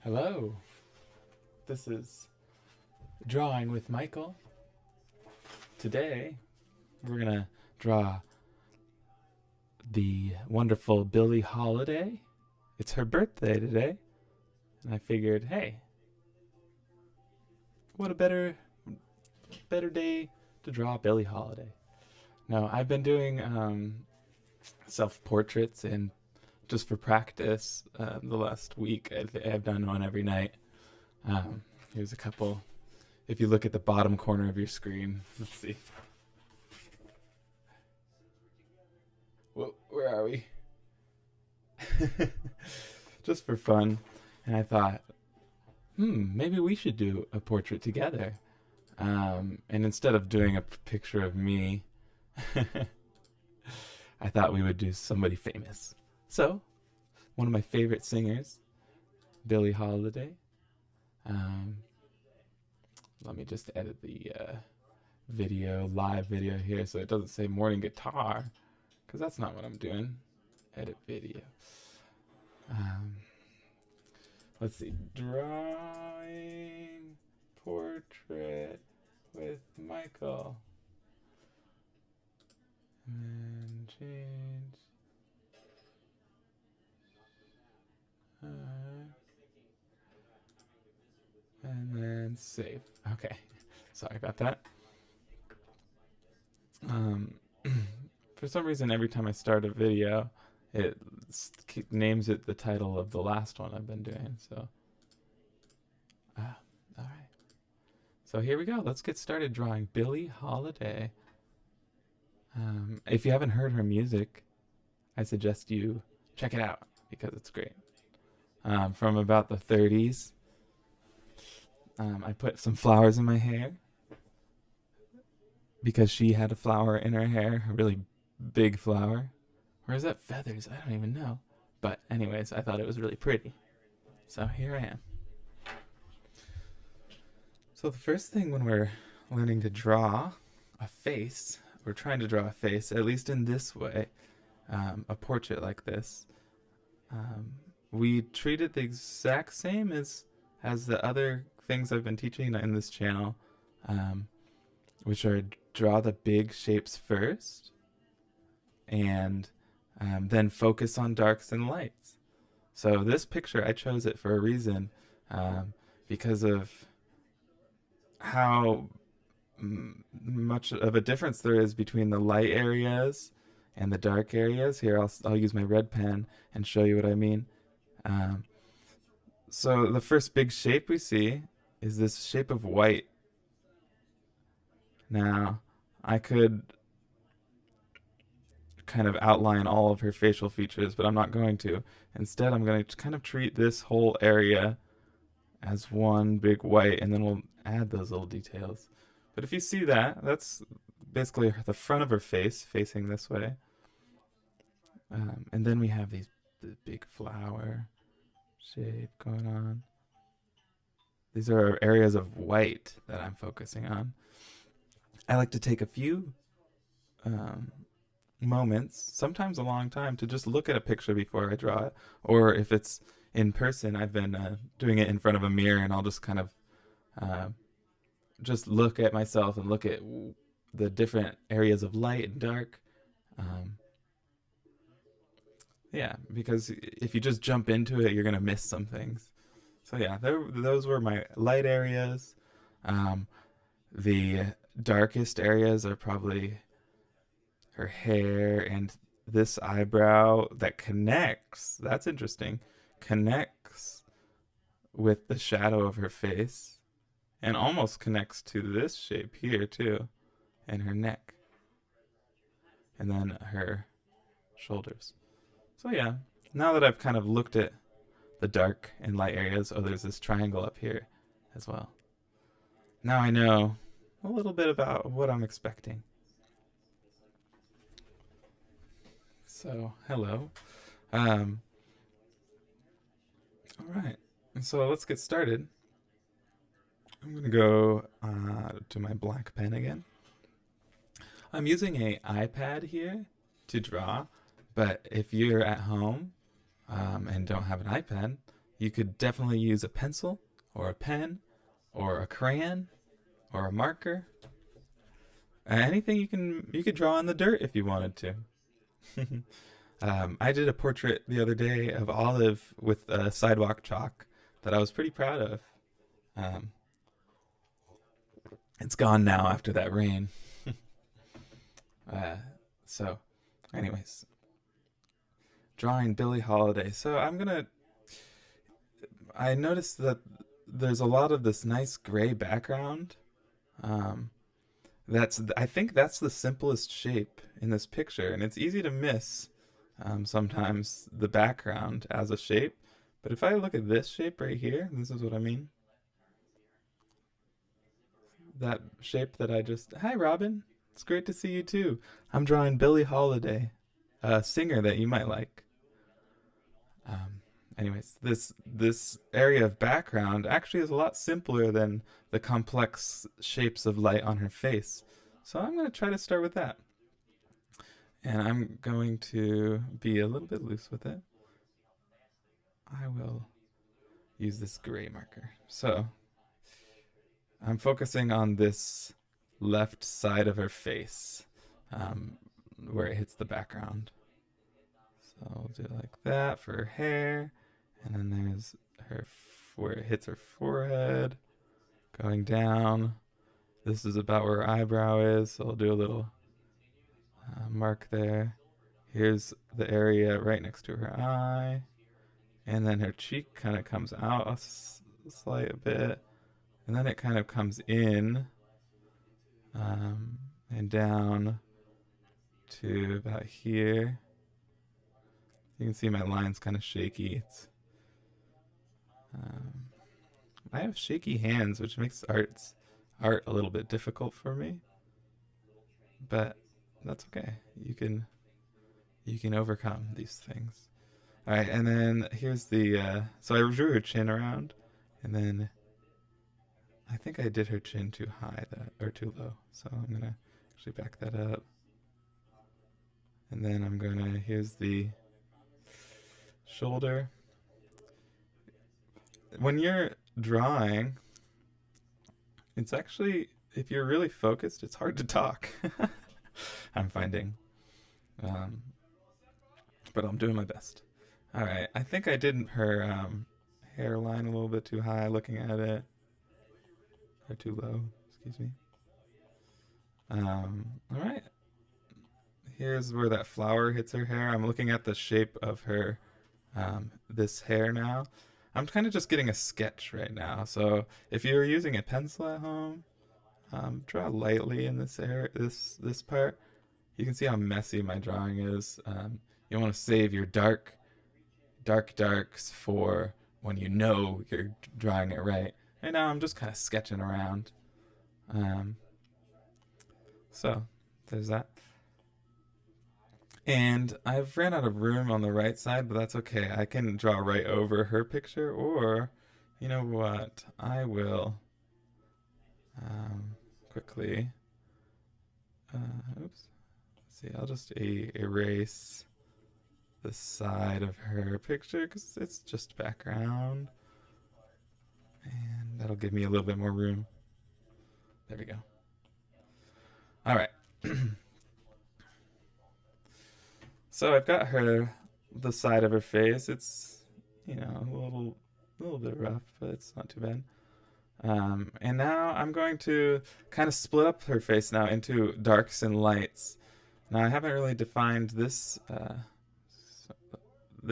Hello, this is Drawing with Michael. Today, we're gonna draw the wonderful Billie Holiday. It's her birthday today, and I figured, hey, what a better day to draw Billie Holiday. Now, I've been doing self-portraits and just for practice the last week. I've done one every night. Here's a couple. If you look at the bottom corner of your screen, let's see. Where are we? Just for fun. And I thought, maybe we should do a portrait together. And instead of doing a picture of me, I thought we would do somebody famous. So, one of my favorite singers, Billie Holiday. Let me just edit the live video here so it doesn't say morning guitar, because that's not what I'm doing. Edit video. Let's see. Drawing portrait with Michael. And change. And then save. Okay. Sorry about that. For some reason, every time I start a video, it names it the title of the last one I've been doing. So, all right. So here we go. Let's get started drawing Billie Holiday. If you haven't heard her music, I suggest you check it out because it's great. From about the 30s. I put some flowers in my hair because she had a flower in her hair, a really big flower. Or is that feathers? I don't even know. But anyways, I thought it was really pretty. So here I am. So the first thing when we're learning to draw a face, we're trying to draw a face, at least in this way, a portrait like this, we treat it the exact same as the other things I've been teaching in this channel, which are draw the big shapes first and then focus on darks and lights. So this picture, I chose it for a reason, because of how much of a difference there is between the light areas and the dark areas. Here, I'll use my red pen and show you what I mean. So the first big shape we see is this shape of white. Now, I could kind of outline all of her facial features, but I'm not going to. Instead, I'm going to kind of treat this whole area as one big white, and then we'll add those little details. But if you see that, that's basically the front of her face facing this way. And then we have the big flower shape going on. These are areas of white that I'm focusing on. I like to take a few moments, sometimes a long time, to just look at a picture before I draw it. Or if it's in person, I've been doing it in front of a mirror, and I'll just kind of just look at myself and look at the different areas of light and dark. Yeah, because if you just jump into it, you're going to miss some things. So yeah, those were my light areas. The darkest areas are probably her hair and this eyebrow that connects. That's interesting. Connects with the shadow of her face and almost connects to this shape here too, and her neck. And then her shoulders. So yeah, now that I've kind of looked at the dark and light areas, there's this triangle up here as well. Now I know a little bit about what I'm expecting. So, hello. All right, so let's get started. I'm going to go to my black pen again. I'm using an iPad here to draw, but if you're at home and don't have an iPad, You could definitely use a pencil or a pen or a crayon or a marker. Anything you could draw in the dirt if you wanted to. I did a portrait the other day of Olive with sidewalk chalk that I was pretty proud of. Um, it's gone now after that rain. uh, so, anyways, drawing Billie Holiday. So I noticed that there's a lot of this nice gray background. Um, I think that's the simplest shape in this picture, and it's easy to miss sometimes the background as a shape. But if I look at this shape right here, this is what I mean. That shape that I just. Hi, Robin. It's great to see you too. I'm drawing Billie Holiday, a singer that you might like. Um, anyways, this area of background actually is a lot simpler than the complex shapes of light on her face. So I'm going to try to start with that. And I'm going to be a little bit loose with it. I will use this gray marker. So I'm focusing on this left side of her face, where it hits the background. So I'll do it like that for her hair. And then there's where it hits her forehead, going down. This is about where her eyebrow is, so I'll do a little mark there. Here's the area right next to her eye. And then her cheek kind of comes out a slight bit. And then it kind of comes in and down to about here. You can see my line's kind of shaky. I have shaky hands, which makes art a little bit difficult for me. But that's okay. You can overcome these things. All right, and then here's the. So I drew her chin around, and then I think I did her chin too high or too low. So I'm gonna actually back that up, and then here's the shoulder. When you're drawing, it's actually, if you're really focused, it's hard to talk. I'm finding. But I'm doing my best. All right, I think I did her hairline a little bit too high looking at it. Or too low, excuse me. All right. Here's where that flower hits her hair. I'm looking at the shape of her, this hair now. I'm kind of just getting a sketch right now. So if you're using a pencil at home, draw lightly in this area, this part. You can see how messy my drawing is. You want to save your darks for when you know you're drawing it right. Right now I'm just kind of sketching around. So there's that. And I've ran out of room on the right side, but that's okay. I can draw right over her picture, or you know what? I will quickly. Oops. Let's see, I'll just erase the side of her picture because it's just background. And that'll give me a little bit more room. There we go. All right. So I've got the side of her face. It's, a little bit rough, but it's not too bad. And now I'm going to kind of split up her face now into darks and lights. Now I haven't really defined this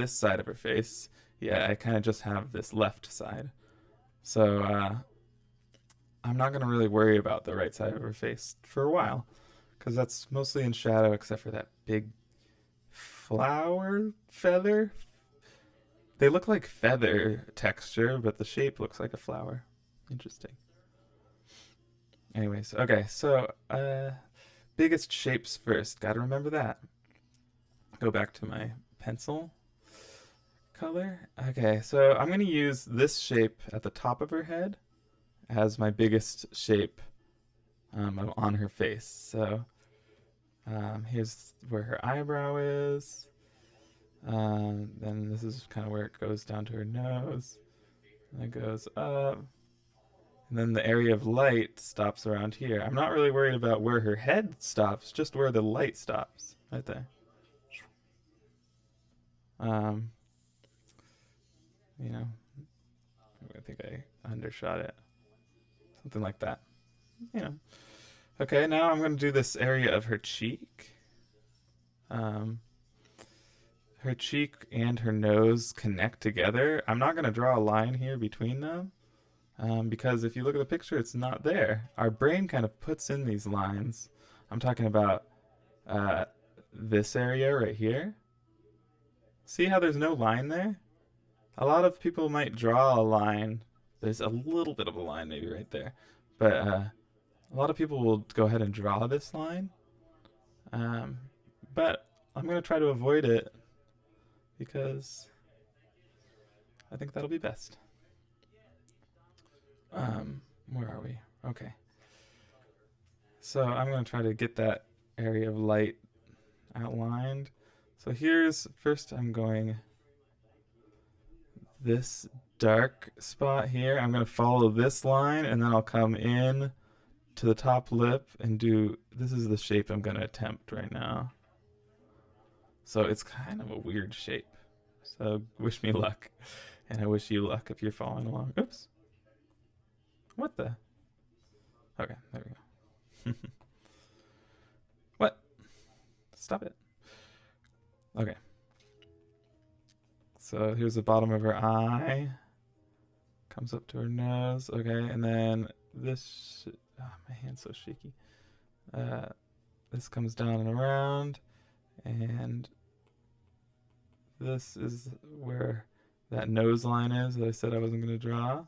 side of her face. Yeah, I kind of just have this left side. So I'm not going to really worry about the right side of her face for a while, because that's mostly in shadow except for that big flower feather. They look like feather texture, but the shape looks like a flower. Interesting. Anyways, okay, so biggest shapes first. Gotta remember that. Go back to my pencil color. Okay, so I'm going to use this shape at the top of her head as my biggest shape on her face. So here's where her eyebrow is. Then this is kind of where it goes down to her nose. And it goes up. And then the area of light stops around here. I'm not really worried about where her head stops, just where the light stops. Right there. Um, you know, I think I undershot it. Something like that. You know. Okay, now I'm going to do this area of her cheek. Um, her cheek and her nose connect together. I'm not going to draw a line here between them because if you look at the picture, it's not there. Our brain kind of puts in these lines. I'm talking about uh, this area right here. See how there's no line there? A lot of people might draw a line. There's a little bit of a line maybe right there. But a lot of people will go ahead and draw this line. Um, but I'm going to try to avoid it because I think that'll be best. Where are we? Okay. So I'm going to try to get that area of light outlined. So here's, first I'm going this dark spot here. I'm going to follow this line and then I'll come in to the top lip and do, this is the shape I'm going to attempt right now. So it's kind of a weird shape. So wish me luck. And I wish you luck if you're following along. Oops. What the? Okay, there we go. What? Stop it. Okay. So here's the bottom of her eye. Comes up to her nose. Okay, and then this. Oh, my hand's so shaky. This comes down and around. And this is where that nose line is that I said I wasn't going to draw.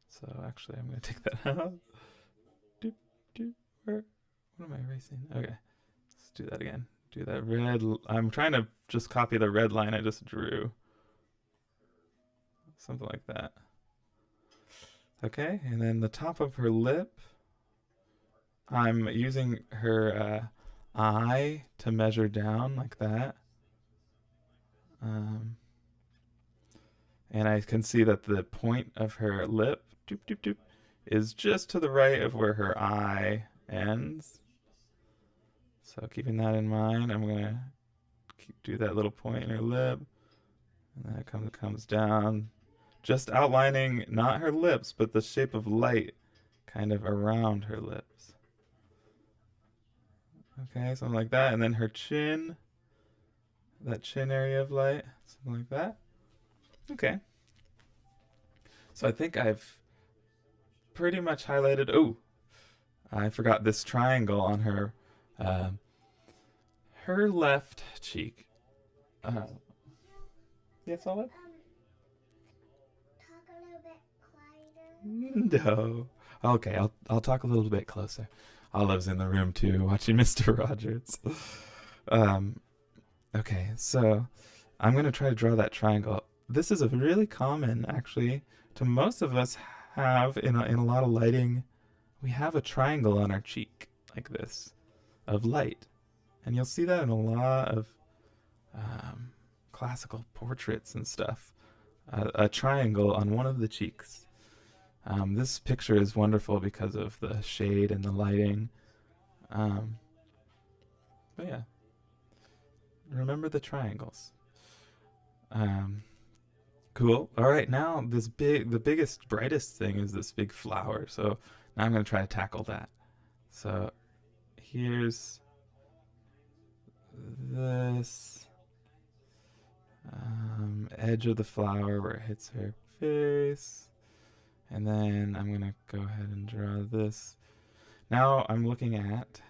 So actually, I'm going to take that out. What am I erasing? Okay, let's do that again. Do that red. I'm trying to just copy the red line I just drew. Something like that. Okay, and then the top of her lip. I'm using her eye to measure down like that. And I can see that the point of her lip doop, doop, doop, is just to the right of where her eye ends. So keeping that in mind, I'm going to do that little point in her lip. And then it comes down, just outlining not her lips, but the shape of light kind of around her lips. Okay, something like that. And then her chin, that chin area of light, something like that. Okay. So I think I've pretty much highlighted. Oh, I forgot this triangle on her left cheek. Yes, Olive? Talk a little bit quieter. No. Okay, I'll talk a little bit closer. Olive's in the room too, watching Mr. Rogers. Um, okay, so I'm gonna try to draw that triangle. This is a really common, actually, to most of us have in a lot of lighting. We have a triangle on our cheek like this of light, and you'll see that in a lot of classical portraits and stuff. A triangle on one of the cheeks. This picture is wonderful because of the shade and the lighting. But yeah, remember the triangles. Cool. All right, now the biggest, brightest thing is this big flower. So now I'm gonna try to tackle that. So here's this edge of the flower where it hits her face. And then I'm going to go ahead and draw this. Now I'm looking at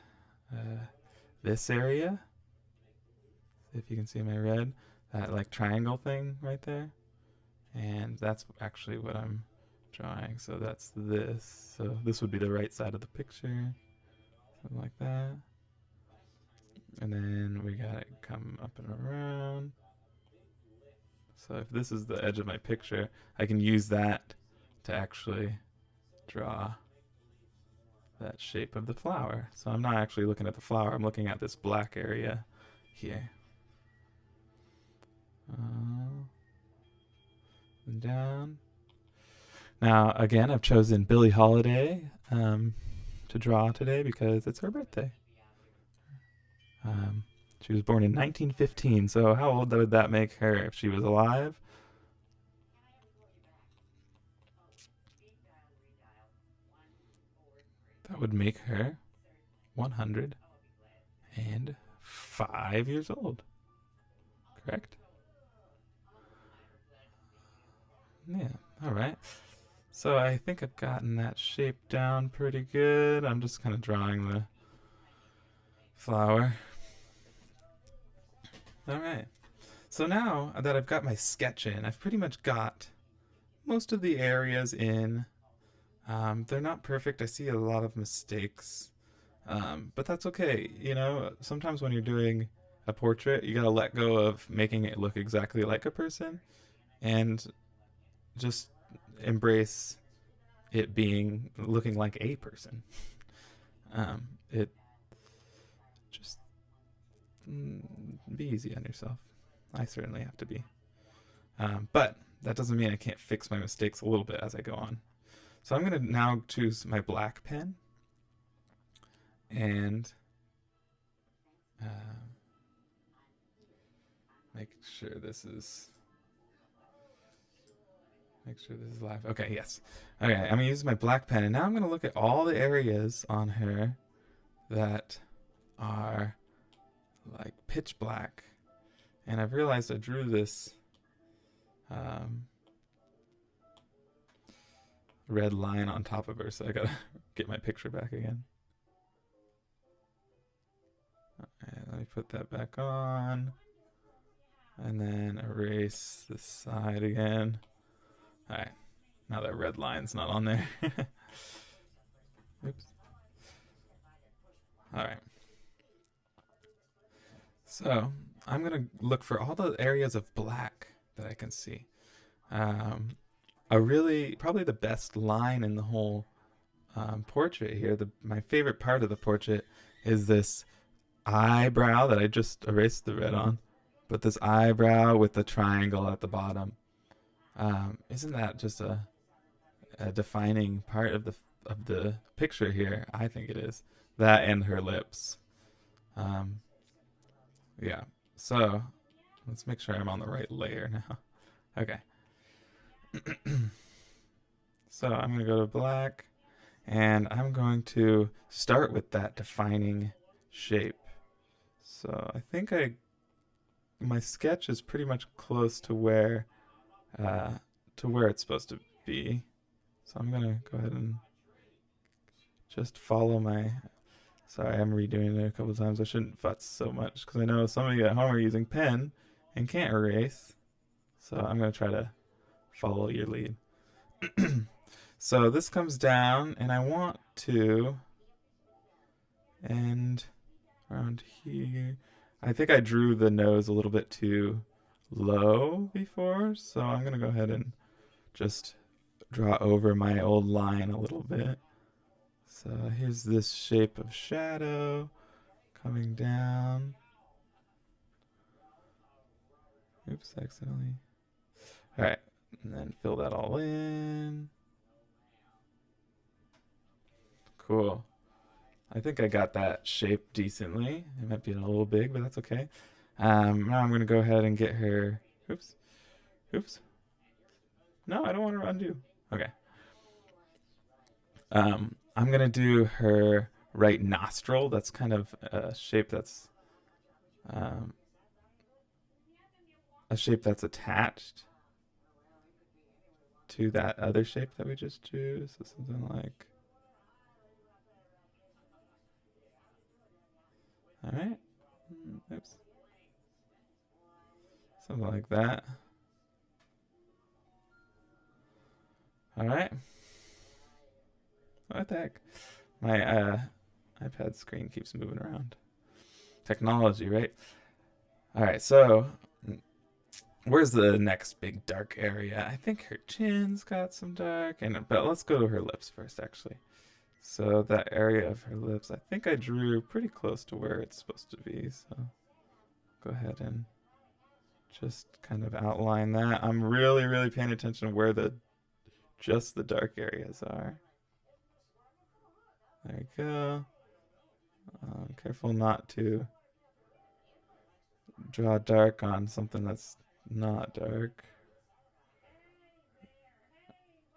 this area. If you can see my red, that like triangle thing right there. And that's actually what I'm drawing. So that's this. So this would be the right side of the picture. Something like that. And then we got to come up and around. So if this is the edge of my picture, I can use that to actually draw that shape of the flower. So I'm not actually looking at the flower, I'm looking at this black area here. And down. Now, again, I've chosen Billie Holiday to draw today because it's her birthday. She was born in 1915, so how old would that make her if she was alive? That would make her 105 years old. Correct? Yeah, alright. So I think I've gotten that shape down pretty good. I'm just kind of drawing the flower. Alright. So now that I've got my sketch in, I've pretty much got most of the areas in. They're not perfect. I see a lot of mistakes. But that's okay. You know, sometimes when you're doing a portrait, you gotta let go of making it look exactly like a person and just embrace it being looking like a person. It just be easy on yourself. I certainly have to be. But that doesn't mean I can't fix my mistakes a little bit as I go on. So I'm going to now choose my black pen and make sure this is live. Okay, yes. Okay, I'm going to use my black pen, and now I'm going to look at all the areas on her that are like pitch black. And I've realized I drew this red line on top of her, so I gotta get my picture back again. Okay, let me put that back on. And then erase this side again. Alright, now that red line's not on there. Oops. Alright. So, I'm going to look for all the areas of black that I can see. Probably the best line in the whole portrait here, my favorite part of the portrait is this eyebrow that I just erased the red on, but this eyebrow with the triangle at the bottom. Isn't that just a defining part of the picture here? I think it is. That and her lips. Yeah. So let's make sure I'm on the right layer now. Okay. So I'm going to go to black, and I'm going to start with that defining shape. So I think my sketch is pretty much close to where it's supposed to be. So I'm going to go ahead and just follow my... Sorry, I'm redoing it a couple times. I shouldn't futz so much because I know some of you at home are using pen and can't erase. So I'm going to try to follow your lead. So this comes down, and I want to end around here. I think I drew the nose a little bit too low before, so I'm going to go ahead and just draw over my old line a little bit. So here's this shape of shadow coming down. Oops, accidentally. Alright, and then fill that all in. Cool. I think I got that shape decently. It might be a little big, but that's okay. Now I'm going to go ahead and get her... Oops. No, I don't want to undo. Okay. I'm going to do her right nostril. That's kind of a shape that's attached to that other shape that we just drew. So something like... Alright. Oops. Something like that. Alright. What the heck? My iPad screen keeps moving around. Technology, right? Alright, so where's the next big dark area? I think her chin's got some dark, but let's go to her lips first, actually. So that area of her lips, I think I drew pretty close to where it's supposed to be. So go ahead and just kind of outline that. I'm really, really paying attention to where just the dark areas are. There you go. Careful not to draw dark on something that's not dark.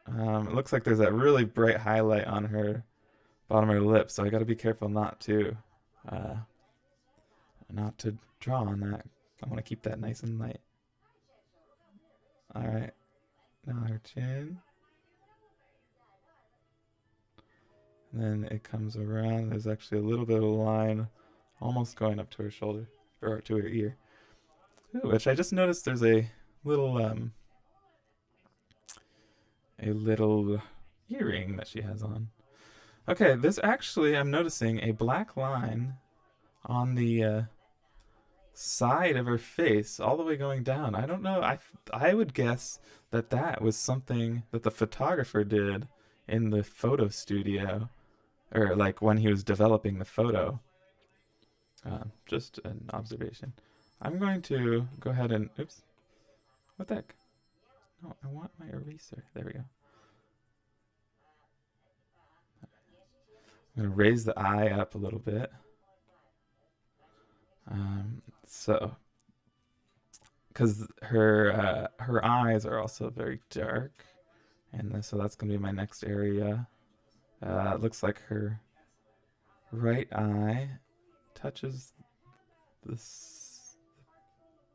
It looks like there's that really bright highlight on her bottom of her lip, so I got to be careful uh, not to draw on that. I want to keep that nice and light. All right, now her chin, and then it comes around. There's actually a little bit of a line, almost going up to her shoulder or to her ear. Ooh, which I just noticed there's little a little earring that she has on. Okay, this actually, I'm noticing a black line on the side of her face, all the way going down. I don't know. I would guess that that was something that the photographer did in the photo studio, or like when he was developing the photo. Just an observation. I'm going to go ahead and oops. What the heck? No, I want my eraser. There we go. I'm going to raise the eye up a little bit. So, because her eyes are also very dark, and so that's going to be my next area. It looks like her right eye touches this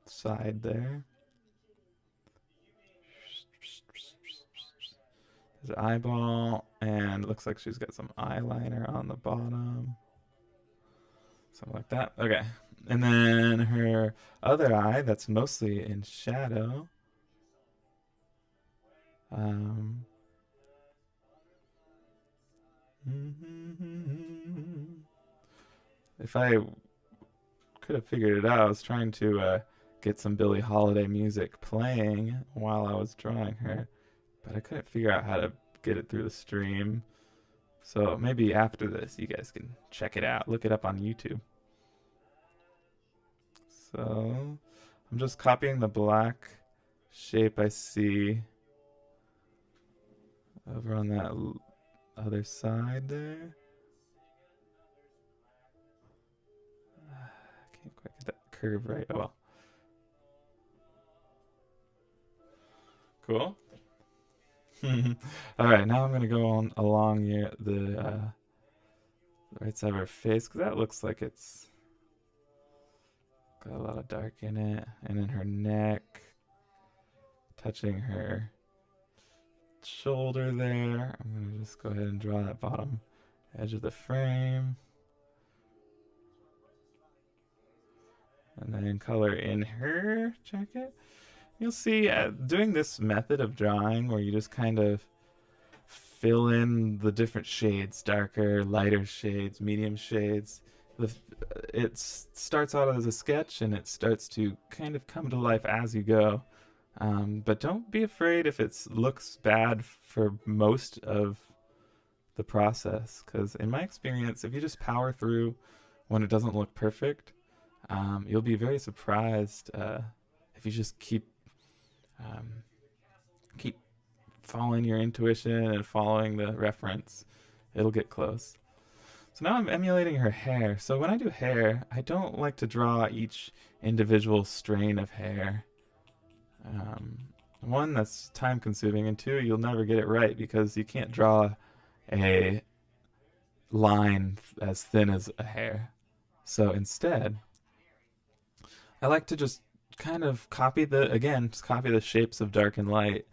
side there. There's an eyeball, and it looks like she's got some eyeliner on the bottom. Something like that. Okay. And then her other eye, that's mostly in shadow. Um, if I could have figured it out, I was trying to get some Billie Holiday music playing while I was drawing her, but I couldn't figure out how to get it through the stream. So maybe after this, you guys can check it out. Look it up on YouTube. So I'm just copying the black shape I see over on that other side there. I can't quite get that curve right. Oh well. Cool. All right, now I'm gonna go on along here the right side of her face because that looks like it's got a lot of dark in it, and then her neck, touching her shoulder there. I'm gonna just go ahead and draw that bottom edge of the frame, and then color in her jacket. You'll see doing this method of drawing where you just kind of fill in the different shades, darker, lighter shades, medium shades. It starts out as a sketch and it starts to kind of come to life as you go. But don't be afraid if it looks bad for most of the process, because in my experience, if you just power through when it doesn't look perfect, you'll be very surprised if you just keep following your intuition and following the reference. It'll get close. So now I'm emulating her hair. So when I do hair, I don't like to draw each individual strain of hair. One, that's time consuming, and two, you'll never get it right because you can't draw a line as thin as a hair. So instead, I like to just kind of copy the shapes of dark and light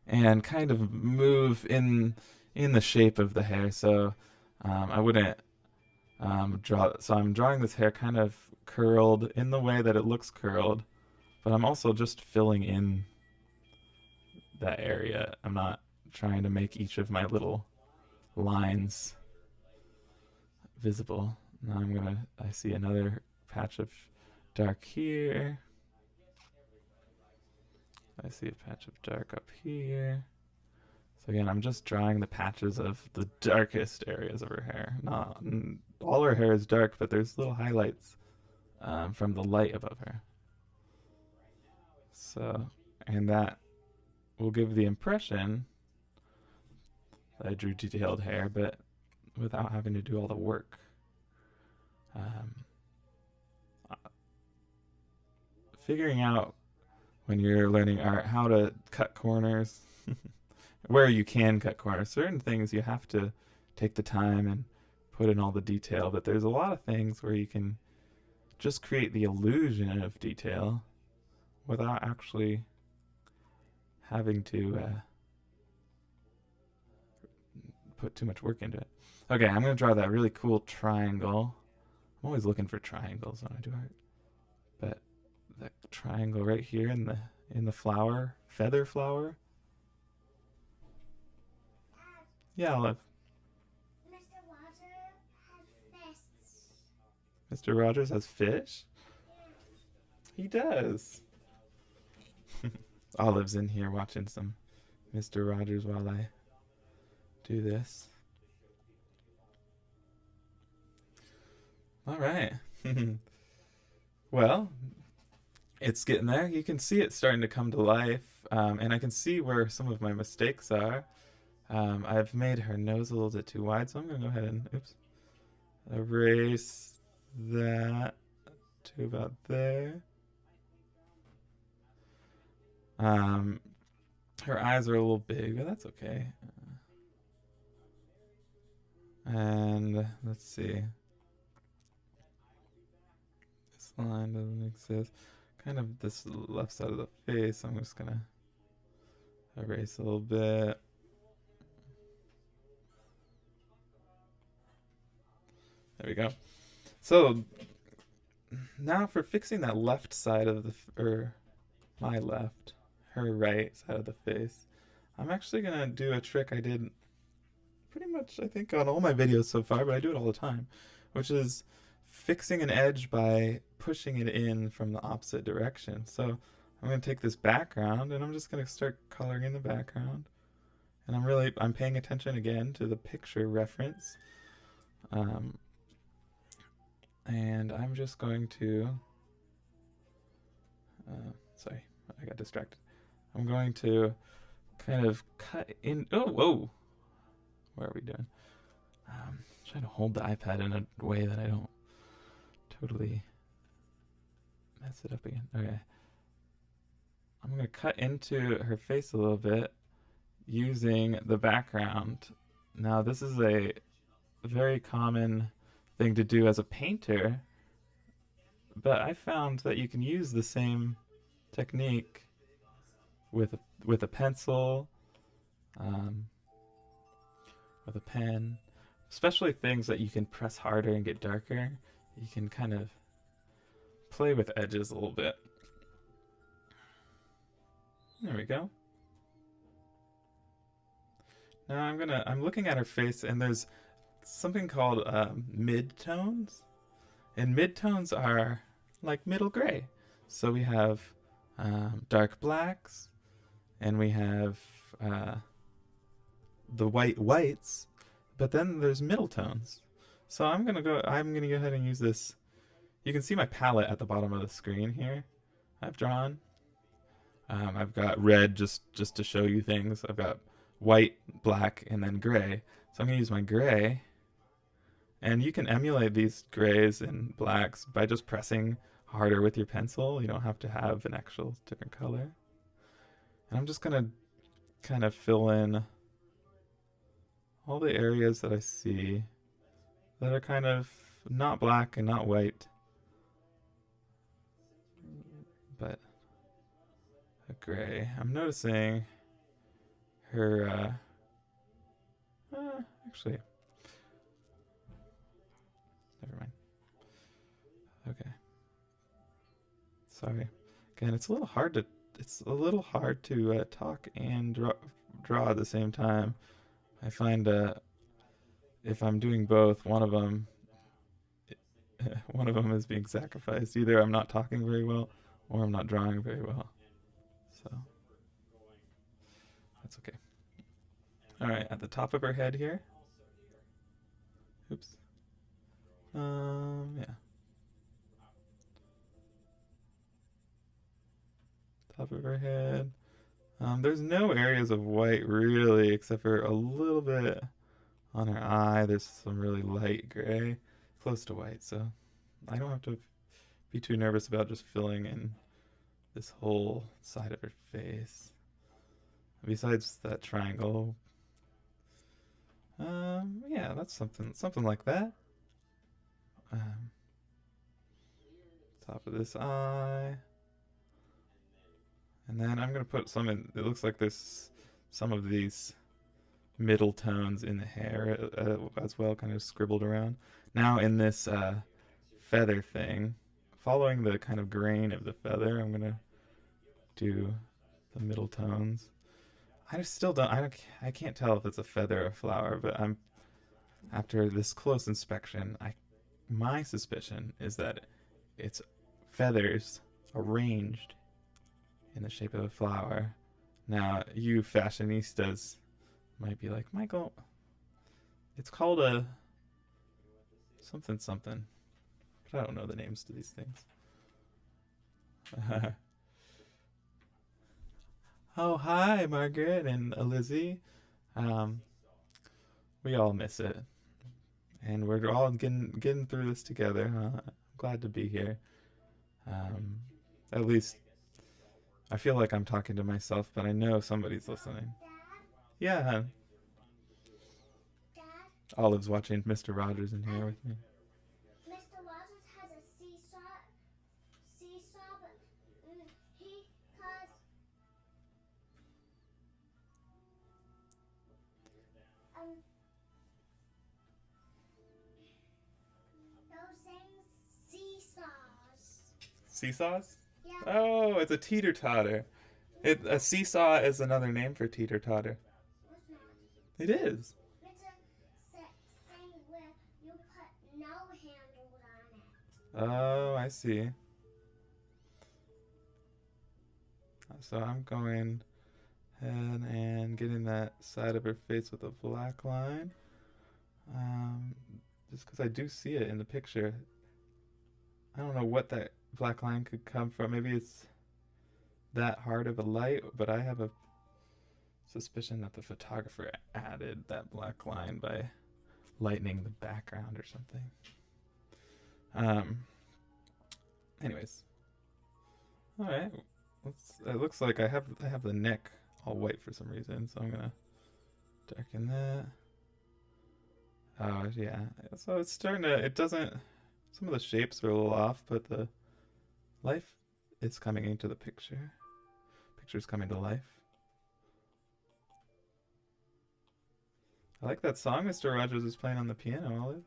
and kind of move in the shape of the hair. So I wouldn't draw. So I'm drawing this hair kind of curled in the way that it looks curled, but I'm also just filling in that area. I'm not trying to make each of my little lines visible. Now I see another patch of dark here. I see a patch of dark up here. So again, I'm just drawing the patches of the darkest areas of her hair. Not all her hair is dark, but there's little highlights from the light above her. So, and that will give the impression that I drew detailed hair, but without having to do all the work. Um, Figuring out when you're learning art how to cut corners, where you can cut corners. Certain things you have to take the time and put in all the detail, but there's a lot of things where you can just create the illusion of detail without actually having to put too much work into it. Okay, I'm going to draw that really cool triangle. I'm always looking for triangles when I do art. But that triangle right here in the flower, feather flower. Yeah, Olive. Mr. Water has fists. Mr. Rogers has fish? Yeah. He does. Olive's in here watching some Mr. Rogers while I do this. All right. Well, it's getting there. You can see it starting to come to life, and I can see where some of my mistakes are. I've made her nose a little bit too wide, so I'm going to go ahead and erase that to about there. Her eyes are a little big, but that's okay. And let's see. This line doesn't exist. Kind of this left side of the face, I'm just gonna erase a little bit. There we go. So now for fixing that left side of or my left, her right side of the face, I'm actually gonna do a trick I did pretty much, I think, on all my videos so far, but I do it all the time, which is fixing an edge by pushing it in from the opposite direction. So I'm going to take this background and I'm just going to start coloring in the background. And I'm paying attention again to the picture reference. And I'm just going to, sorry, I got distracted. I'm going to kind of cut in, oh, whoa. What are we doing? Trying to hold the iPad in a way that I don't totally mess it up again. Okay. I'm going to cut into her face a little bit using the background. Now, this is a very common thing to do as a painter, but I found that you can use the same technique with a pencil, with a pen, especially things that you can press harder and get darker. You can kind of play with edges a little bit. There we go. Now I'm looking at her face, and there's something called midtones, and midtones are like middle gray. So we have dark blacks, and we have the whites, but then there's middle tones. So I'm gonna go ahead and use this. You can see my palette at the bottom of the screen here. I've drawn. I've got red just to show you things. I've got white, black, and then gray. So I'm gonna use my gray. And you can emulate these grays and blacks by just pressing harder with your pencil. You don't have to have an actual different color. And I'm just gonna kind of fill in all the areas that I see that are kind of not black and not white, but a gray. I'm noticing her, actually, never mind. Okay. Sorry. Again, it's a little hard to talk and draw at the same time. I find if I'm doing both, one of them is being sacrificed. Either I'm not talking very well or I'm not drawing very well. So that's okay. All right, at the top of her head here. Oops. Yeah. Top of her head. There's no areas of white really, except for a little bit on her eye. There's some really light gray, close to white, so I don't have to be too nervous about just filling in this whole side of her face. Besides that triangle, yeah, that's something like that. Um, Top of this eye, and then I'm gonna put some in. It looks like there's some of these middle tones in the hair as well, kind of scribbled around. Now in this feather thing, following the kind of grain of the feather, I'm gonna do the middle tones. I still don't. I can't tell if it's a feather or a flower, but I'm after this close inspection. My suspicion is that it's feathers arranged in the shape of a flower. Now, you fashionistas might be like, Michael, it's called a something something, but I don't know the names to these things. Oh, hi, Margaret and Lizzie. Um, we all miss it, and we're all getting through this together. Huh? I'm glad to be here. Um, at least I feel like I'm talking to myself, but I know somebody's listening. Dad, Yeah, hon. Dad, Olive's watching Mr. Rogers in here um, with me. Mr. Rogers has a seesaw, but he cause um those things seesaws. Seesaws? Yeah, Oh, it's a teeter totter. A seesaw is another name for teeter totter. it's not. It is. It's a thing where you put no handles on it. Oh, I see. So I'm going ahead and getting that side of her face with a black line. Um, just because I do see it in the picture. I don't know what that black line could come from. Maybe it's that hard of a light, but I have a suspicion that the photographer added that black line by lightening the background or something. Um, Anyways, all right. It looks like I have the neck all white for some reason, so I'm gonna darken that. Oh yeah. So it's starting to. It doesn't. Some of the shapes are a little off, but the life is coming into the picture. Picture's coming to life. I like that song Mr. Rogers is playing on the piano, Olive.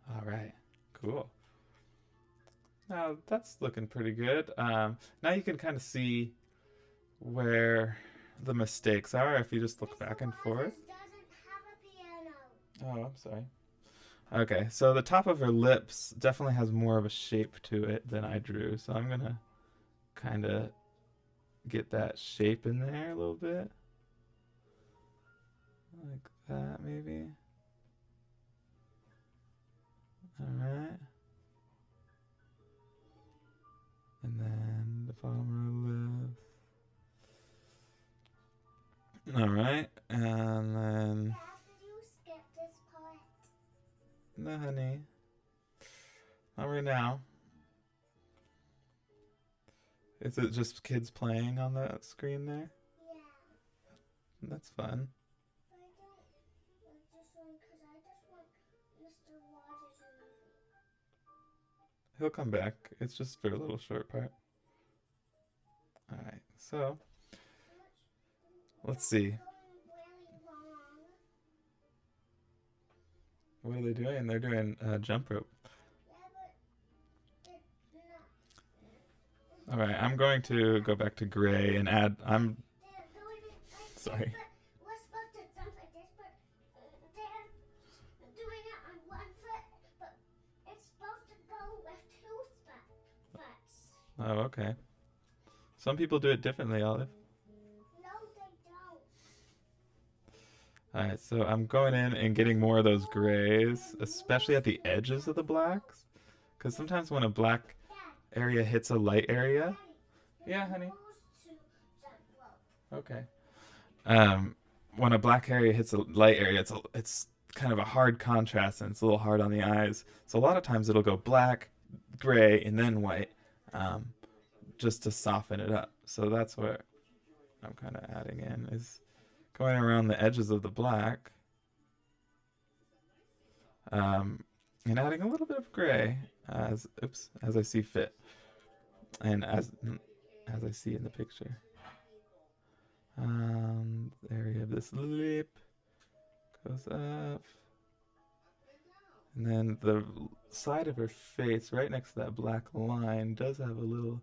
All right, cool. Now that's looking pretty good. Now you can kind of see where the mistakes are if you just look Mr. back and Rogers forth. doesn't have a piano. Oh, I'm sorry. Okay, so the top of her lips definitely has more of a shape to it than I drew, so I'm gonna kind of get that shape in there a little bit. Like that, maybe. Alright. And then the bottom of her lips. Alright, and then. Dad, did you skip this part? No, honey. Not right now. Is it just kids playing on that screen there? Yeah. That's fun. I don't like this one because I just want Mr. Rogers movie. He'll come back. It's just for a little short part. Alright, so let's see. Going really wrong. What are they doing? They're doing jump rope. Yeah, but it's not. Alright, I'm going to go back to gray and add. They're doing it like Sorry. this, but we're supposed to jump like this, but they're doing it on one foot, but it's supposed to go with two foots. Oh, okay. Some people do it differently, Olive. No, they don't. Alright, so I'm going in and getting more of those grays, especially at the edges of the blacks. Because sometimes when a black Dad, area hits a light area. Daddy, Yeah, your honey. nose to the Okay. Um, when a black area hits a light area, it's kind of a hard contrast and it's a little hard on the eyes. So a lot of times it'll go black, gray, and then white, um, just to soften it up. So that's what I'm kind of adding in is going around the edges of the black, um, and adding a little bit of gray as I see fit and as I see in the picture. The area of this lip goes up. And then the side of her face, right next to that black line, does have a little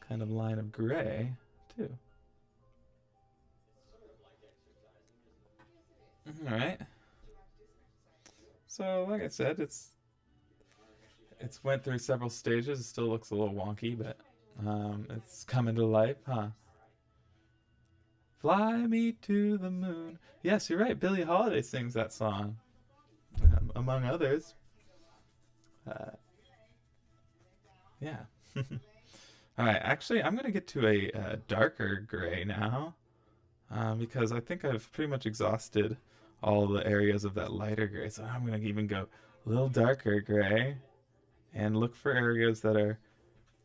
kind of line of gray, too. Alright. So, like I said, it's went through several stages. It still looks a little wonky, but it's coming to life, huh? Fly me to the moon. Yes, you're right. Billie Holiday sings that song, among others. Uh, yeah. All right. Actually, I'm gonna get to a darker gray now, because I think I've pretty much exhausted all the areas of that lighter gray. So I'm gonna even go a little darker gray and look for areas that are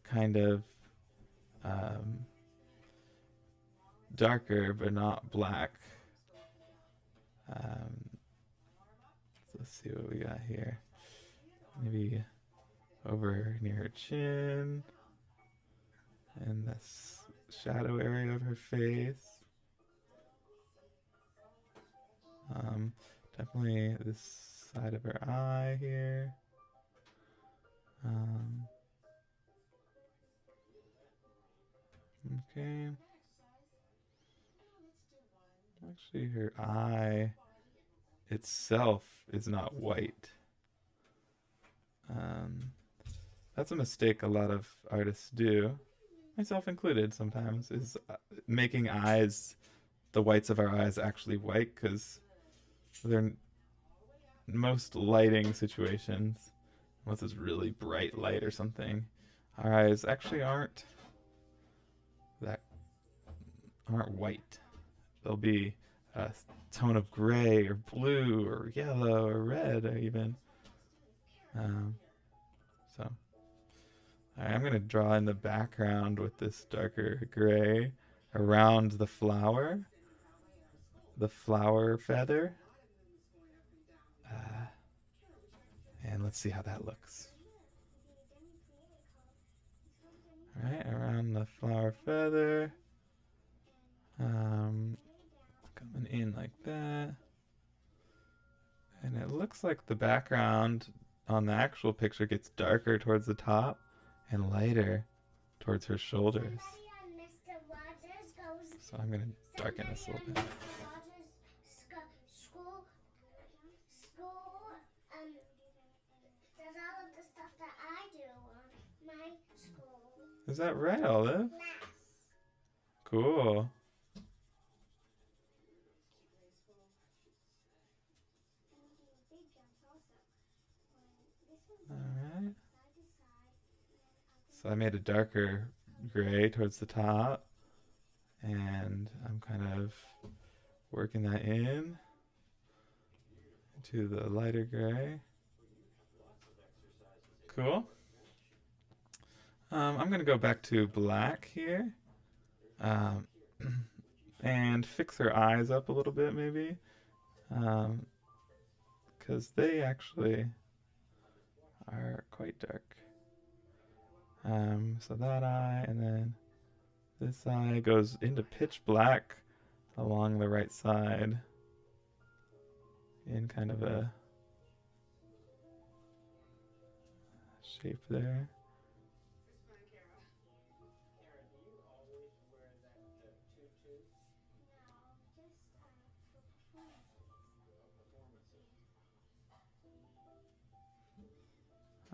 kind of um, darker but not black. Um, let's see what we got here. Maybe over near her chin and this shadow area of her face. Um, Definitely this side of her eye here. Um, okay. Actually, her eye itself is not white. Um, that's a mistake a lot of artists do, myself included sometimes, is making eyes, the whites of our eyes actually white because they're most lighting situations, unless it's really bright light or something, our eyes actually that aren't white. They'll be a tone of gray or blue or yellow or red or even. Um, so I'm going to draw in the background with this darker gray around the flower feather. Uh, and let's see how that looks. Alright, around the flower feather. Coming in like that. And it looks like the background on the actual picture gets darker towards the top and lighter towards her shoulders. So I'm going to darken this a little bit. School does all of the stuff that I do on my school. Is that right, Olive? Math. Cool. Alright. So I made a darker gray towards the top. And I'm kind of working that in to the lighter gray. Cool. I'm going to go back to black here. And fix her eyes up a little bit maybe. Because they actually are quite dark. So that eye, and then this eye goes into pitch black along the right side in kind of a shape there.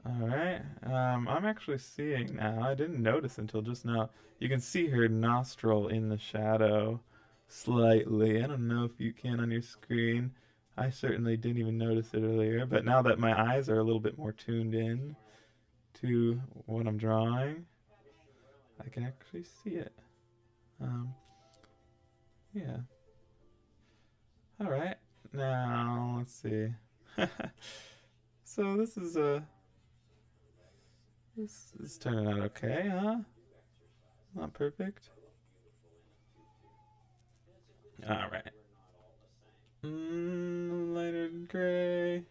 All right. I'm actually seeing now. I didn't notice until just now. You can see her nostril in the shadow slightly. I don't know if you can on your screen. I certainly didn't even notice it earlier, but now that my eyes are a little bit more tuned in to what I'm drawing, I can actually see it. Um, yeah. All right. Now let's see. So this is turning out okay, huh? Not perfect. All right. Lighter gray.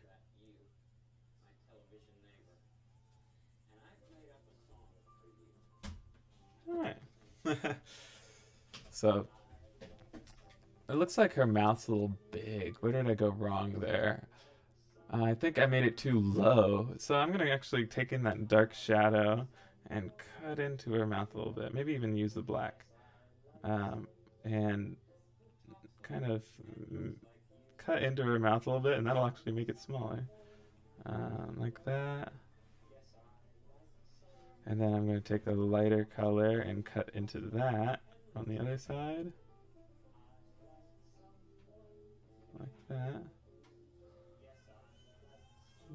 All right. So it looks like her mouth's a little big. Where did I go wrong there? I think I made it too low. So I'm gonna actually take in that dark shadow and cut into her mouth a little bit. Maybe even use the black. And kind of cut into her mouth a little bit, and that'll actually make it smaller. Like that. And then I'm going to take a lighter color and cut into that on the other side. Like that.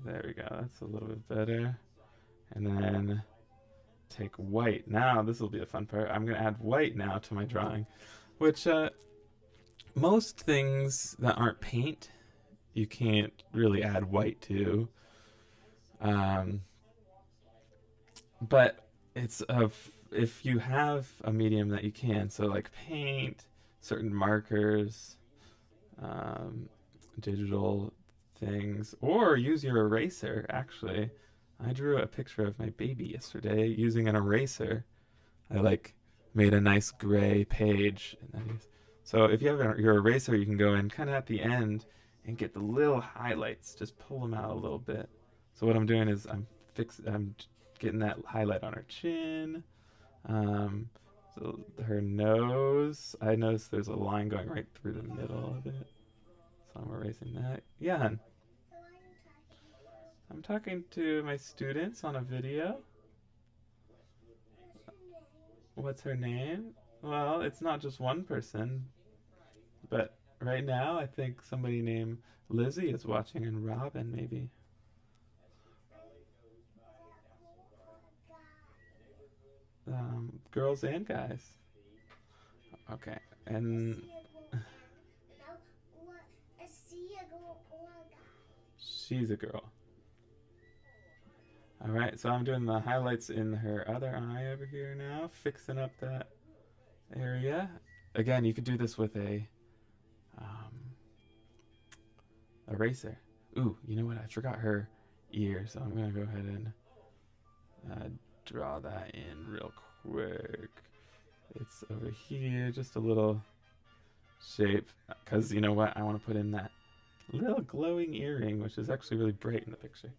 There we go. That's a little bit better. And then take white. Now, this will be the fun part. I'm going to add white now to my drawing, which most things that aren't paint, you can't really add white to. Um, but it's of if you have a medium that you can, so like paint, certain markers, um, digital things, or use your eraser. Actually, I drew a picture of my baby yesterday using an eraser. I like made a nice gray page, and then so if you have your eraser, you can go in kind of at the end and get the little highlights. Just pull them out a little bit. So what I'm doing is I'm getting that highlight on her chin. Um, so her nose, I noticed there's a line going right through the middle of it. So I'm erasing that. Yeah, hun. I'm talking to my students on a video. What's her name? Well, it's not just one person, but right now I think somebody named Lizzie is watching and Robin maybe. Girls and guys. Okay, and she's a girl. All right, so I'm doing the highlights in her other eye over here now, fixing up that area. Again, you could do this with a um, eraser. Ooh, you know what? I forgot her ear, so I'm gonna go ahead and uh, draw that in real quick. It's over here, just a little shape, because you know what? I want to put in that little glowing earring, which is actually really bright in the picture.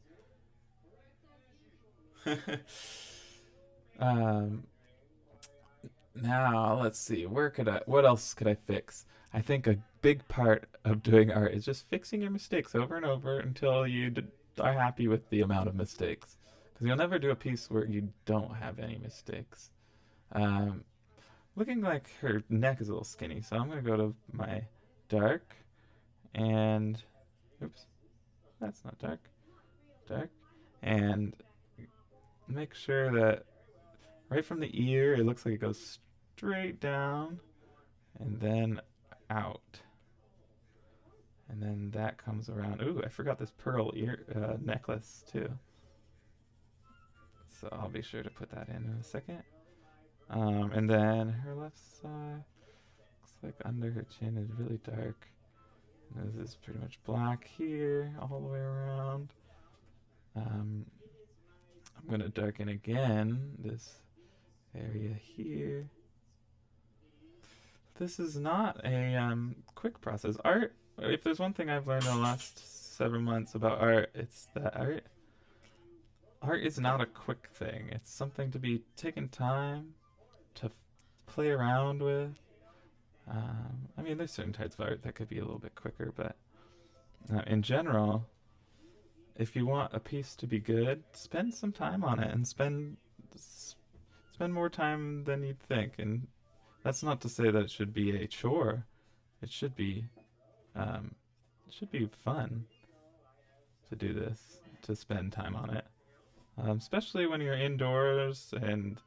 um, Now let's see. What else could I fix? I think a big part of doing art is just fixing your mistakes over and over until are happy with the amount of mistakes. Because you'll never do a piece where you don't have any mistakes. Um, Looking like her neck is a little skinny, so I'm gonna go to my dark and oops, that's not dark. Dark and make sure that right from the ear it looks like it goes straight down and then out. And then that comes around. Ooh, I forgot this pearl ear necklace too. So I'll be sure to put that in a second. And then her left side looks like under her chin is really dark. And this is pretty much black here all the way around. I'm gonna darken again this area here. This is not a quick process. Art, if there's one thing I've learned in the last 7 months about art, it's that art is not a quick thing. It's something to be taken time to play around with. I mean, there's certain types of art that could be a little bit quicker, but in general, if you want a piece to be good, spend some time on it and spend more time than you'd think. And that's not to say that it should be a chore. It should be um, it should be fun to do this, to spend time on it, especially when you're indoors and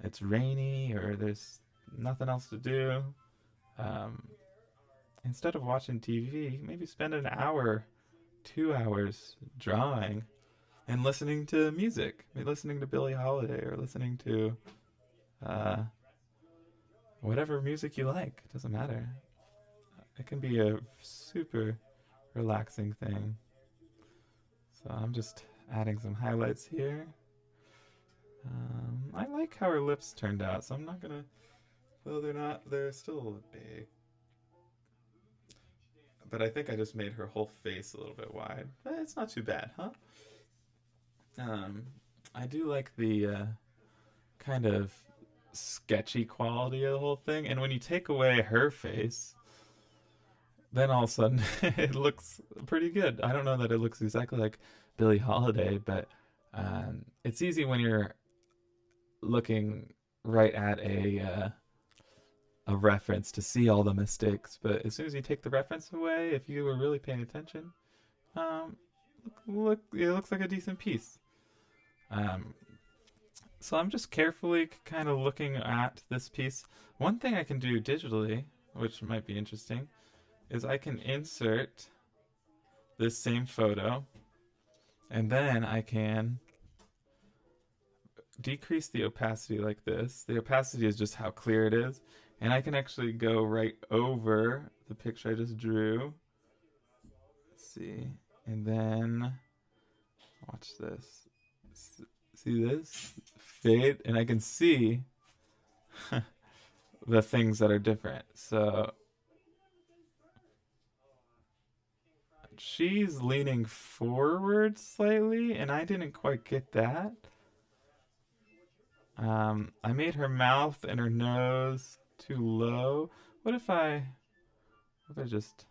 it's rainy or there's nothing else to do. Um, Instead of watching TV, maybe spend an hour, 2 hours drawing and listening to music. Maybe listening to Billie Holiday or listening to uh, whatever music you like. It doesn't matter. It can be a super relaxing thing. So I'm just adding some highlights here. I like how her lips turned out, so I'm not gonna. Though they're still a little big. But I think I just made her whole face a little bit wide. But it's not too bad, huh? Um, I do like the kind of sketchy quality of the whole thing. And when you take away her face, then all of a sudden it looks pretty good. I don't know that it looks exactly like Billie Holiday, but it's easy when you're looking right at a reference to see all the mistakes. But as soon as you take the reference away, if you were really paying attention, um, it looks like a decent piece. Um, so I'm just carefully kind of looking at this piece. One thing I can do digitally, which might be interesting, is I can insert this same photo and then I can decrease the opacity like this. The opacity is just how clear it is. And I can actually go right over the picture I just drew. Let's see. And then watch this. See this? Fade. And I can see the things that are different. So she's leaning forward slightly, and I didn't quite get that. I made her mouth and her nose too low. What if I just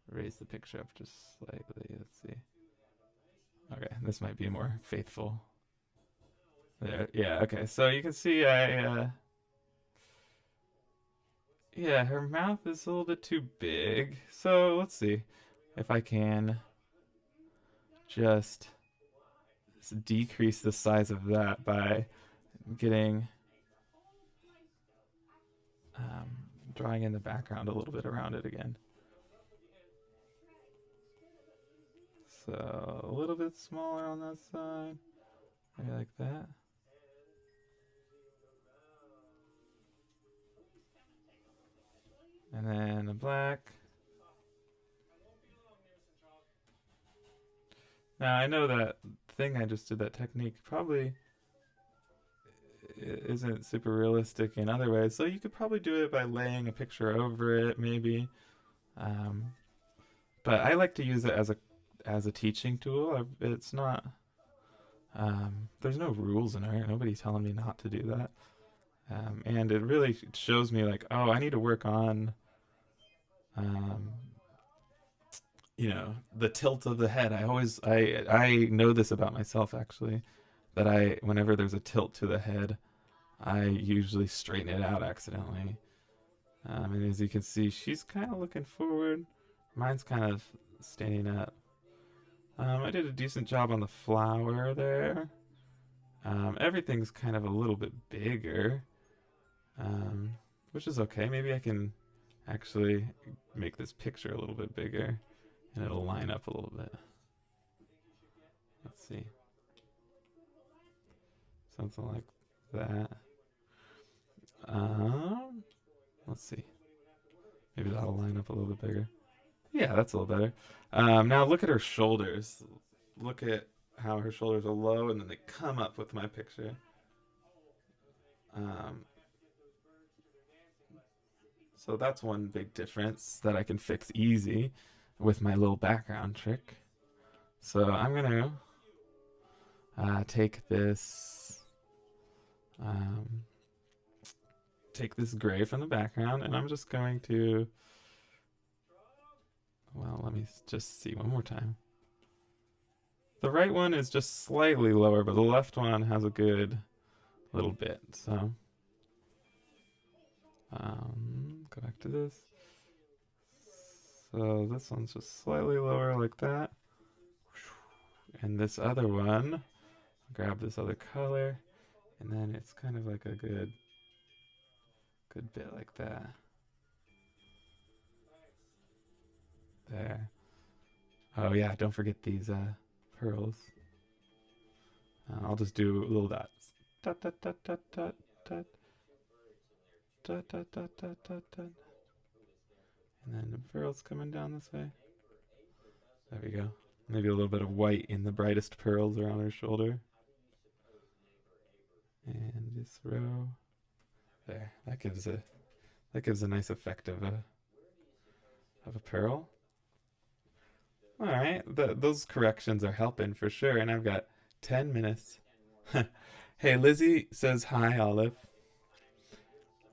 raise the picture up just slightly? Let's see. Okay, this might be more faithful. There, yeah, okay. So you can see yeah, her mouth is a little bit too big. So let's see if I can just decrease the size of that by getting um, drawing in the background a little bit around it again. So a little bit smaller on that side, maybe like that. And then the black. Now I know that thing I just did, that technique, probably isn't super realistic in other ways. So you could probably do it by laying a picture over it, maybe. Um, but I like to use it as a teaching tool. It's not. There's no rules in art. Nobody's telling me not to do that. And it really shows me like, oh, I need to work on, um, the tilt of the head. I know this about myself actually, that whenever there's a tilt to the head, I usually straighten it out accidentally. And as you can see, she's kind of looking forward. Mine's kind of standing up. I did a decent job on the flower there. Everything's kind of a little bit bigger, which is okay. Maybe I can actually make this picture a little bit bigger and it'll line up a little bit. Let's see. Something like that. Let's see. Maybe that'll line up a little bit bigger. Yeah, that's a little better. Now look at her shoulders. Look at how her shoulders are low and then they come up with my picture. Um, so that's one big difference that I can fix easy with my little background trick. So I'm gonna take this gray from the background, and I'm just going to, well, let me just see one more time. The right one is just slightly lower, but the left one has a good little bit. So, go back to this. So this one's just slightly lower like that. And this other one, grab this other color, and then it's kind of like a good bit like that. There. Oh yeah, don't forget these pearls. I'll just do little dots. Dot dot dot dot dot dot dot dot dot dot dot dot. And then the pearls coming down this way. There we go. Maybe a little bit of white in the brightest pearls around her shoulder. And this row. There. That gives a nice effect of a pearl. All right, those corrections are helping for sure, and I've got 10 minutes. Hey, Lizzie says hi, Olive.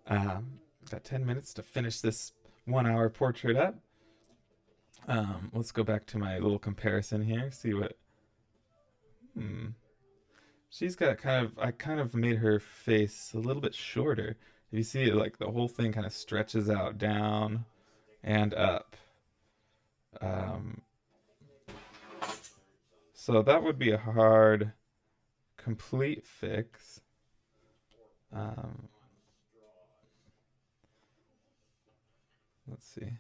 Got 10 minutes to finish this 1 hour portrait up. Let's go back to my little comparison here. See what. She's got I kind of made her face a little bit shorter. If you see it, like the whole thing kind of stretches out down and up. Um, so that would be a hard, complete fix. Let's see.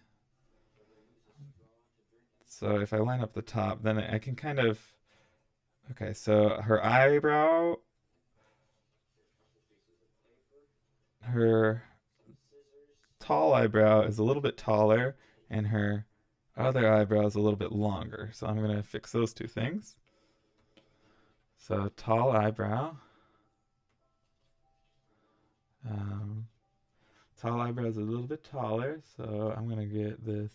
So if I line up the top, then I can kind of. Okay, so her tall eyebrow is a little bit taller, and her other eyebrow is a little bit longer. So I'm going to fix those two things. So tall eyebrow. Tall eyebrow is a little bit taller, so I'm going to get this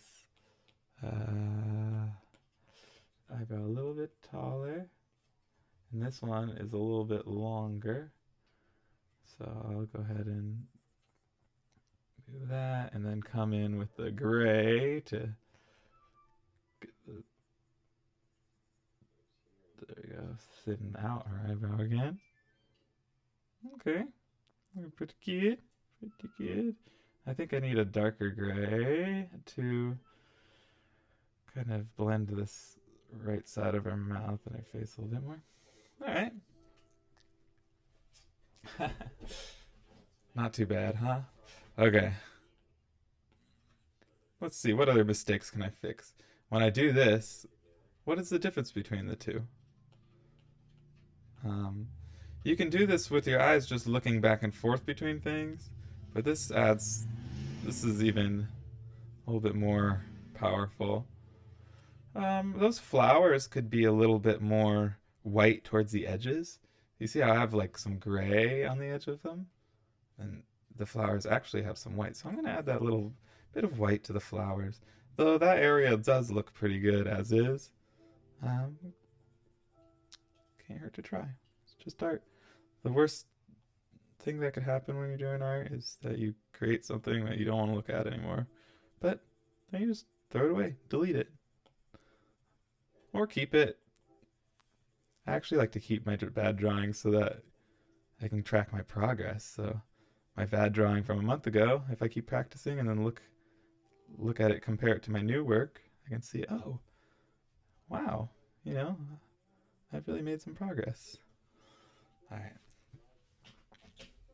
eyebrow a little bit taller. And this one is a little bit longer. So I'll go ahead and do that, and then come in with the gray to get there we go, sitting out her eyebrow again. Okay, pretty good, pretty good. I think I need a darker gray to kind of blend this right side of her mouth and her face a little bit more. All right. Not too bad, huh? Okay. Let's see, what other mistakes can I fix? When I do this, what is the difference between the two? You can do this with your eyes just looking back and forth between things, but this is even a little bit more powerful. Those flowers could be a little bit more white towards the edges. You see how I have like some gray on the edge of them? And the flowers actually have some white. So I'm going to add that little bit of white to the flowers. Though that area does look pretty good as is. Can't hurt to try. It's just art. The worst thing that could happen when you're doing art is that you create something that you don't want to look at anymore. But then you just throw it away, delete it. Or keep it. I actually like to keep my bad drawings so that I can track my progress. So my bad drawing from a month ago, if I keep practicing and then look at it, compare it to my new work, I can see, oh, wow, I've really made some progress. All right.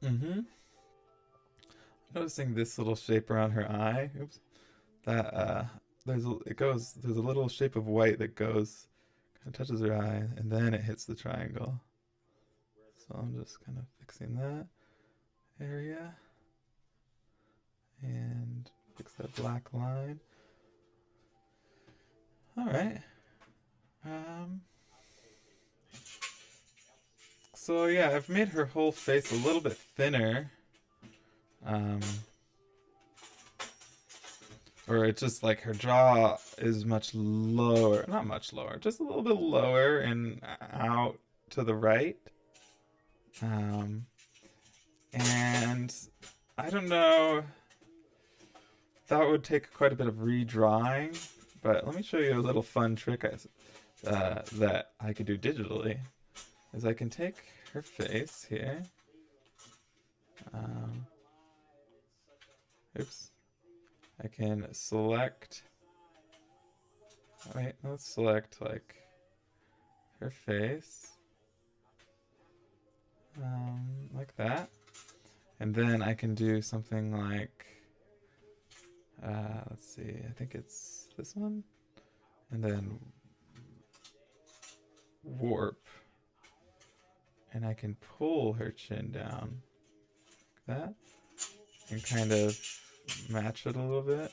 I'm noticing this little shape around her eye. Oops. That there's a little shape of white that goes kind of touches her eye, and then it hits the triangle. So I'm just kind of fixing that area and fix that black line. All right. So yeah, I've made her whole face a little bit thinner. Or it's just like her jaw is much lower, not much lower, just a little bit lower and out to the right. And I don't know, that would take quite a bit of redrawing, but let me show you a little fun trick. that I could do digitally is I can take her face here. Um, oops. I can select. Wait, let's select like her face, like that, and then I can do something like, let's see, I think it's this one, and then warp, and I can pull her chin down like that, and kind of match it a little bit.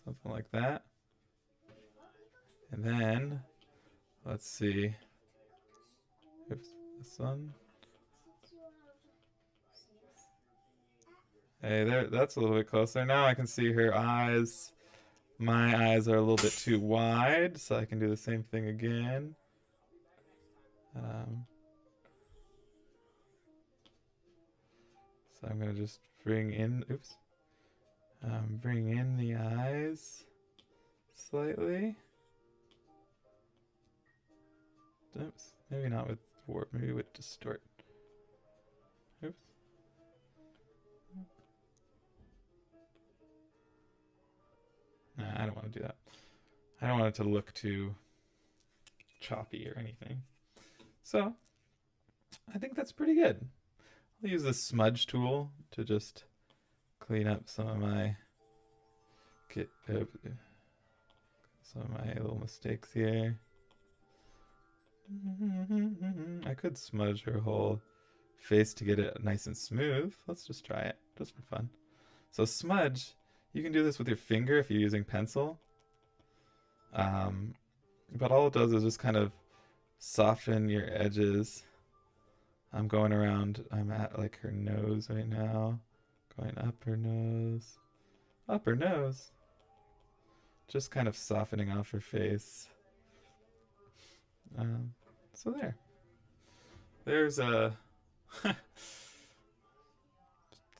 Something like that. And then, let's see. Oops, this one. Hey, there, that's a little bit closer. Now I can see her eyes. My eyes are a little bit too wide, so I can do the same thing again. So I'm gonna just bring in, oops, bring in the eyes slightly. Oops, maybe not with warp, maybe with distort. Oops. Nah, I don't want to do that. I don't want it to look too choppy or anything. So, I think that's pretty good. I'll use the smudge tool to just clean up some of my little mistakes here. I could smudge her whole face to get it nice and smooth. Let's just try it, just for fun. So smudge, you can do this with your finger if you're using pencil. But all it does is just kind of soften your edges. I'm going around, I'm at like her nose right now. Going up her nose. Up her nose. Just kind of softening off her face. So there. There's a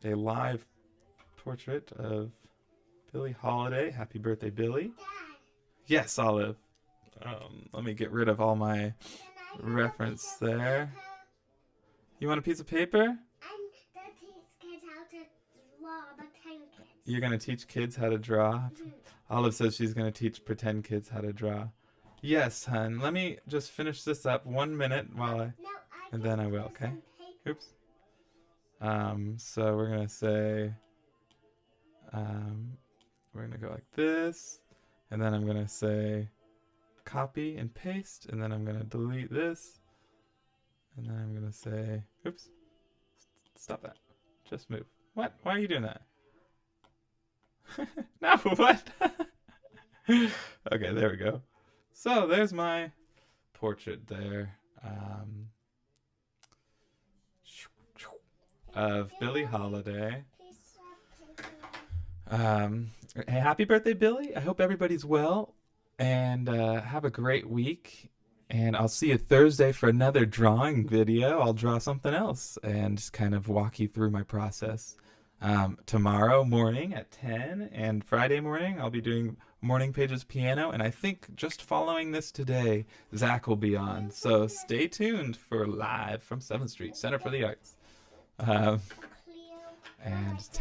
a live portrait of Billie Holiday. Happy birthday, Billie. Dad, Yes, Olive. Let me get rid of all my can I have a reference piece of there. paper? You want a piece of paper? I'm the teach kids how to draw the 10 kids. You're going to teach kids how to draw? Mhm. Olive says she's going to teach pretend kids how to draw. Yes, hun. Let me just finish this up 1 minute while I... No, I And then I can will, use okay? some paper. Oops. So we're going to say... we're going to go like this. And then I'm going to say copy and paste. And then I'm going to delete this. And then I'm going to say... Oops. Stop that. Just move. What? Why are you doing that? No, what? Okay, there we go. So there's my portrait there of Billie Holiday. Piece of paper. Hey, happy birthday, Billie. I hope everybody's well and have a great week. And I'll see you Thursday for another drawing video. I'll draw something else and just kind of walk you through my process. Tomorrow morning at 10 and Friday morning, I'll be doing morning pages piano. And I think just following this today, Zach will be on. So stay tuned for live from 7th Street, Center for the Arts. Cleo. And take